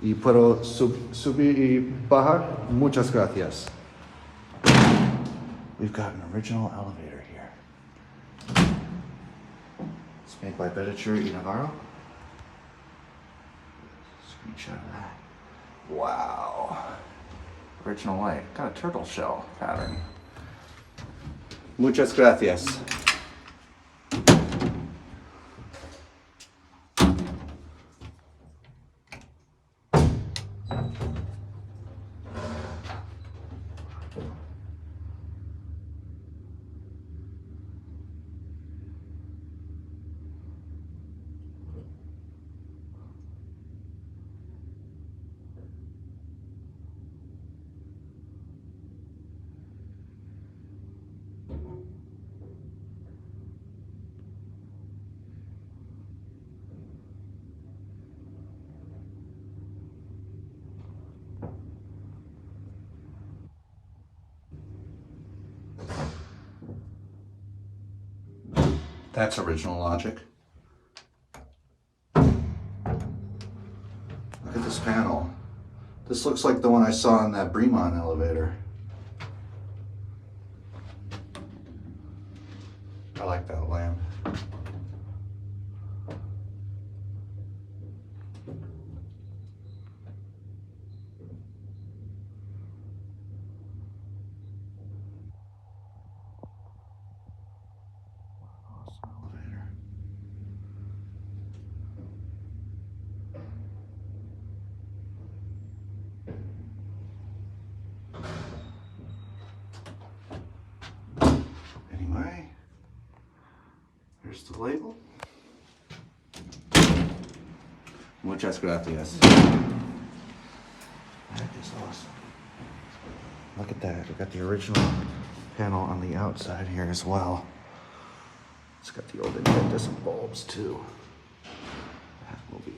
Y puedo subir y bajar. Muchas gracias. We've got an original elevator here. It's made by Boetticher y Navarro. Screenshot of that. Wow. Original light. Got a turtle shell pattern. Muchas gracias. That's original logic. Look at this panel. This looks like the one I saw in that Bremont elevator. I like that lamp. Anyway, here's the label. Muchas gracias. That is awesome. Look at that. We got the original panel on the outside here as well. It's got the old incandescent bulbs too. That will be